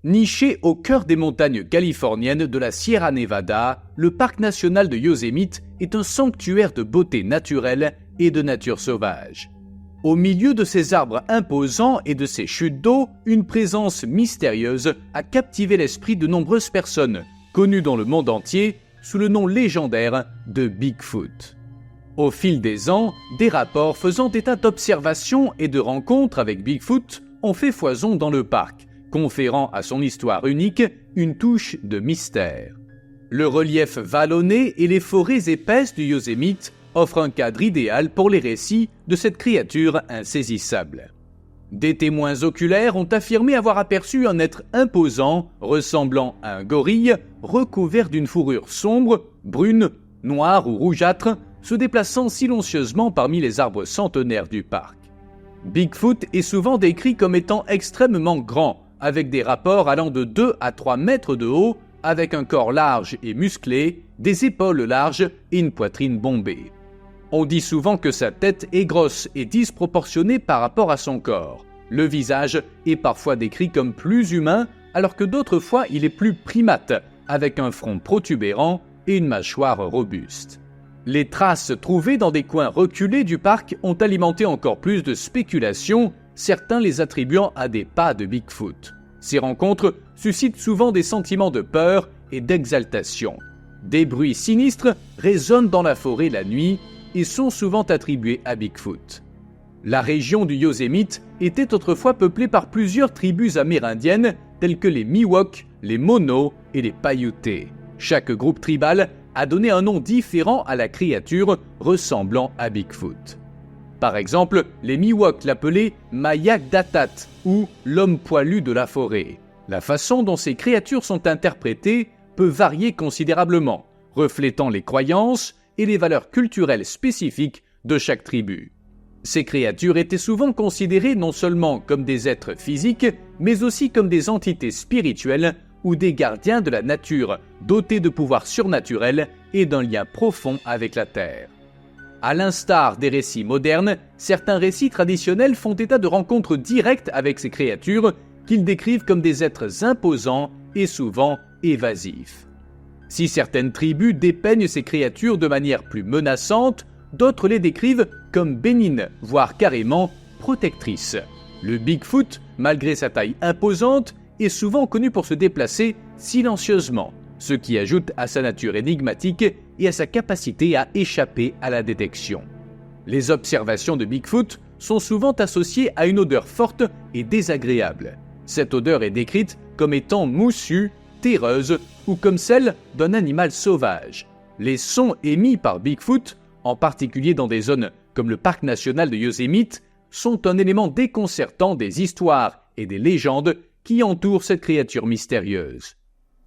Niché au cœur des montagnes californiennes de la Sierra Nevada, le parc national de Yosemite est un sanctuaire de beauté naturelle et de nature sauvage. Au milieu de ces arbres imposants et de ces chutes d'eau, une présence mystérieuse a captivé l'esprit de nombreuses personnes, connues dans le monde entier sous le nom légendaire de Bigfoot. Au fil des ans, des rapports faisant état d'observations et de rencontres avec Bigfoot ont fait foison dans le parc, conférant à son histoire unique une touche de mystère. Le relief vallonné et les forêts épaisses du Yosemite offrent un cadre idéal pour les récits de cette créature insaisissable. Des témoins oculaires ont affirmé avoir aperçu un être imposant, ressemblant à un gorille, recouvert d'une fourrure sombre, brune, noire ou rougeâtre, se déplaçant silencieusement parmi les arbres centenaires du parc. Bigfoot est souvent décrit comme étant extrêmement grand, avec des rapports allant de 2 à 3 mètres de haut, avec un corps large et musclé, des épaules larges et une poitrine bombée. On dit souvent que sa tête est grosse et disproportionnée par rapport à son corps. Le visage est parfois décrit comme plus humain, alors que d'autres fois il est plus primate, avec un front protubérant et une mâchoire robuste. Les traces trouvées dans des coins reculés du parc ont alimenté encore plus de spéculations, certains les attribuant à des pas de Bigfoot. Ces rencontres suscitent souvent des sentiments de peur et d'exaltation. Des bruits sinistres résonnent dans la forêt la nuit et sont souvent attribués à Bigfoot. La région du Yosemite était autrefois peuplée par plusieurs tribus amérindiennes telles que les Miwok, les Mono et les Paiute. Chaque groupe tribal a donné un nom différent à la créature ressemblant à Bigfoot. Par exemple, les Miwok l'appelaient Mayak Datat ou l'homme poilu de la forêt. La façon dont ces créatures sont interprétées peut varier considérablement, reflétant les croyances et les valeurs culturelles spécifiques de chaque tribu. Ces créatures étaient souvent considérées non seulement comme des êtres physiques, mais aussi comme des entités spirituelles ou des gardiens de la nature, dotés de pouvoirs surnaturels et d'un lien profond avec la Terre. À l'instar des récits modernes, certains récits traditionnels font état de rencontres directes avec ces créatures qu'ils décrivent comme des êtres imposants et souvent évasifs. Si certaines tribus dépeignent ces créatures de manière plus menaçante, d'autres les décrivent comme bénignes, voire carrément protectrices. Le Bigfoot, malgré sa taille imposante, est souvent connu pour se déplacer silencieusement, ce qui ajoute à sa nature énigmatique et à sa capacité à échapper à la détection. Les observations de Bigfoot sont souvent associées à une odeur forte et désagréable. Cette odeur est décrite comme étant moussue, terreuse ou comme celle d'un animal sauvage. Les sons émis par Bigfoot, en particulier dans des zones comme le parc national de Yosemite, sont un élément déconcertant des histoires et des légendes qui entourent cette créature mystérieuse.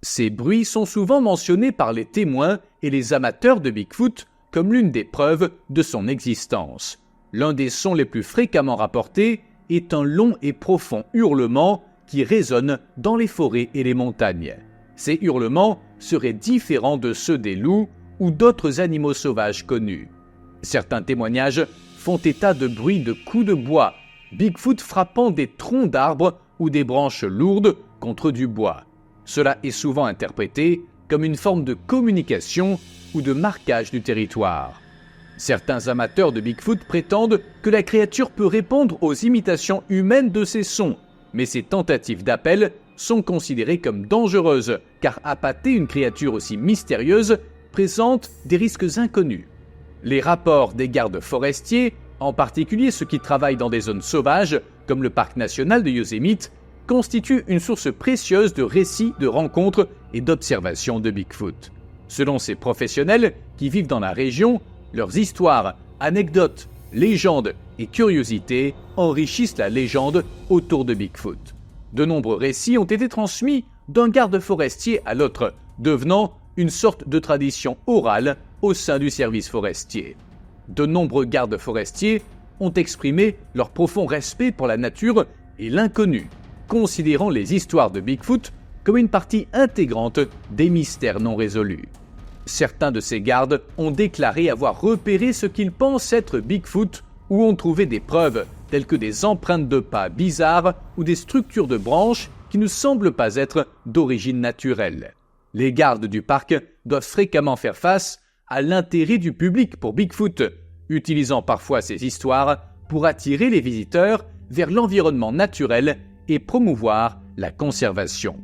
Ces bruits sont souvent mentionnés par les témoins et les amateurs de Bigfoot comme l'une des preuves de son existence. L'un des sons les plus fréquemment rapportés est un long et profond hurlement qui résonne dans les forêts et les montagnes. Ces hurlements seraient différents de ceux des loups ou d'autres animaux sauvages connus. Certains témoignages font état de bruits de coups de bois, Bigfoot frappant des troncs d'arbres ou des branches lourdes contre du bois. Cela est souvent interprété comme une forme de communication ou de marquage du territoire. Certains amateurs de Bigfoot prétendent que la créature peut répondre aux imitations humaines de ses sons, mais ces tentatives d'appel sont considérées comme dangereuses, car appâter une créature aussi mystérieuse présente des risques inconnus. Les rapports des gardes forestiers, en particulier ceux qui travaillent dans des zones sauvages, comme le parc national de Yosemite, constituent une source précieuse de récits, de rencontres et d'observations de Bigfoot. Selon ces professionnels qui vivent dans la région, leurs histoires, anecdotes, légendes et curiosités enrichissent la légende autour de Bigfoot. De nombreux récits ont été transmis d'un garde forestier à l'autre, devenant une sorte de tradition orale au sein du service forestier. De nombreux gardes forestiers ont exprimé leur profond respect pour la nature et l'inconnu, considérant les histoires de Bigfoot comme une partie intégrante des mystères non résolus. Certains de ces gardes ont déclaré avoir repéré ce qu'ils pensent être Bigfoot ou ont trouvé des preuves telles que des empreintes de pas bizarres ou des structures de branches qui ne semblent pas être d'origine naturelle. Les gardes du parc doivent fréquemment faire face à l'intérêt du public pour Bigfoot, utilisant parfois ces histoires pour attirer les visiteurs vers l'environnement naturel et promouvoir la conservation.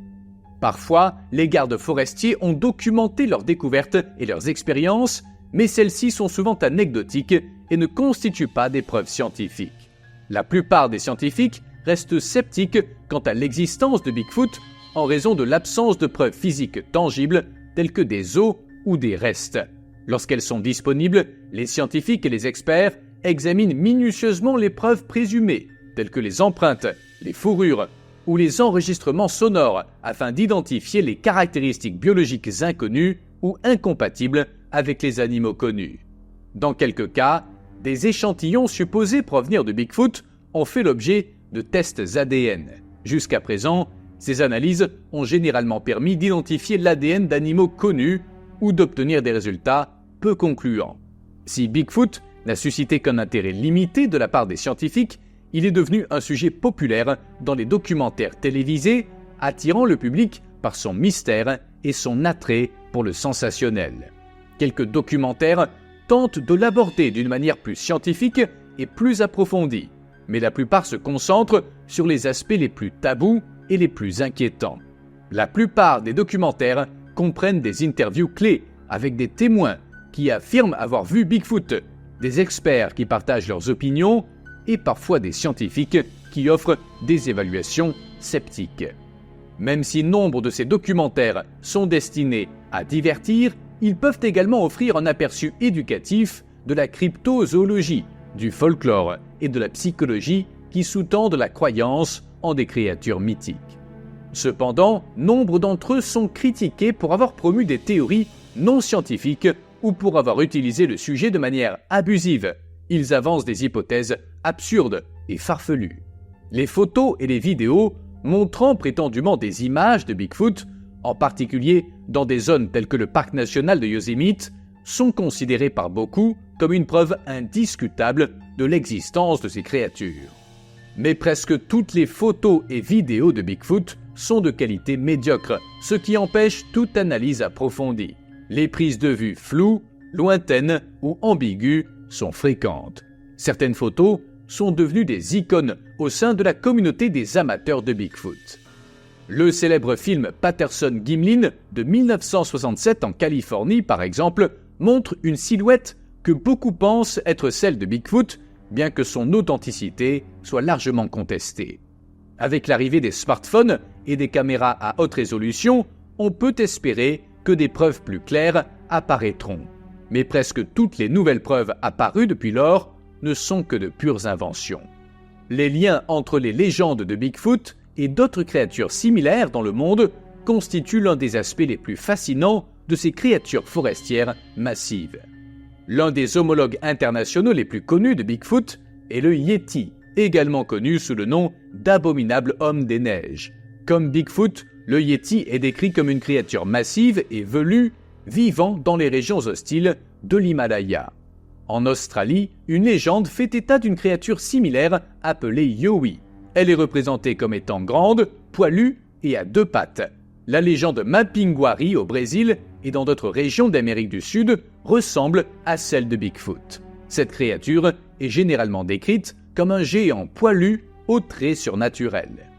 Parfois, les gardes forestiers ont documenté leurs découvertes et leurs expériences, mais celles-ci sont souvent anecdotiques et ne constituent pas des preuves scientifiques. La plupart des scientifiques restent sceptiques quant à l'existence de Bigfoot en raison de l'absence de preuves physiques tangibles telles que des os ou des restes. Lorsqu'elles sont disponibles, les scientifiques et les experts examinent minutieusement les preuves présumées, telles que les empreintes, les fourrures ou les enregistrements sonores, afin d'identifier les caractéristiques biologiques inconnues ou incompatibles avec les animaux connus. Dans quelques cas, des échantillons supposés provenir de Bigfoot ont fait l'objet de tests ADN. Jusqu'à présent, ces analyses ont généralement permis d'identifier l'ADN d'animaux connus ou d'obtenir des résultats peu concluants. Si Bigfoot n'a suscité qu'un intérêt limité de la part des scientifiques, il est devenu un sujet populaire dans les documentaires télévisés, attirant le public par son mystère et son attrait pour le sensationnel. Quelques documentaires tentent de l'aborder d'une manière plus scientifique et plus approfondie, mais la plupart se concentrent sur les aspects les plus tabous et les plus inquiétants. La plupart des documentaires comprennent des interviews clés avec des témoins qui affirment avoir vu Bigfoot, des experts qui partagent leurs opinions et parfois des scientifiques qui offrent des évaluations sceptiques. Même si nombre de ces documentaires sont destinés à divertir, ils peuvent également offrir un aperçu éducatif de la cryptozoologie, du folklore et de la psychologie qui sous-tendent la croyance en des créatures mythiques. Cependant, nombre d'entre eux sont critiqués pour avoir promu des théories non scientifiques ou pour avoir utilisé le sujet de manière abusive. Ils avancent des hypothèses absurdes et farfelues. Les photos et les vidéos montrant prétendument des images de Bigfoot, en particulier dans des zones telles que le parc national de Yosemite, sont considérées par beaucoup comme une preuve indiscutable de l'existence de ces créatures. Mais presque toutes les photos et vidéos de Bigfoot sont de qualité médiocre, ce qui empêche toute analyse approfondie. Les prises de vue floues, lointaines ou ambiguës sont fréquentes. Certaines photos sont devenues des icônes au sein de la communauté des amateurs de Bigfoot. Le célèbre film Patterson-Gimlin de 1967 en Californie, par exemple, montre une silhouette que beaucoup pensent être celle de Bigfoot, bien que son authenticité soit largement contestée. Avec l'arrivée des smartphones et des caméras à haute résolution, on peut espérer que des preuves plus claires apparaîtront. Mais presque toutes les nouvelles preuves apparues depuis lors ne sont que de pures inventions. Les liens entre les légendes de Bigfoot et d'autres créatures similaires dans le monde constituent l'un des aspects les plus fascinants de ces créatures forestières massives. L'un des homologues internationaux les plus connus de Bigfoot est le Yéti, également connu sous le nom d'abominable homme des neiges. Comme Bigfoot, le Yéti est décrit comme une créature massive et velue vivant dans les régions hostiles de l'Himalaya. En Australie, une légende fait état d'une créature similaire appelée Yowie. Elle est représentée comme étant grande, poilue et à deux pattes. La légende Mapinguari au Brésil et dans d'autres régions d'Amérique du Sud ressemble à celle de Bigfoot. Cette créature est généralement décrite comme un géant poilu aux traits surnaturels.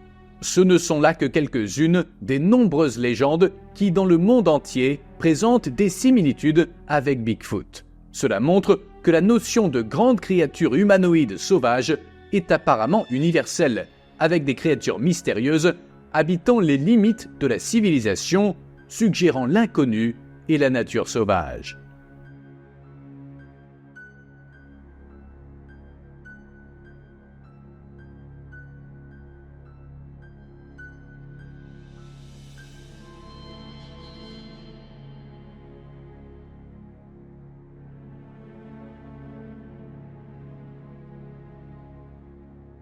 Ce ne sont là que quelques-unes des nombreuses légendes qui, dans le monde entier, présentent des similitudes avec Bigfoot. Cela montre que la notion de grande créature humanoïde sauvage est apparemment universelle, avec des créatures mystérieuses habitant les limites de la civilisation, suggérant l'inconnu et la nature sauvage.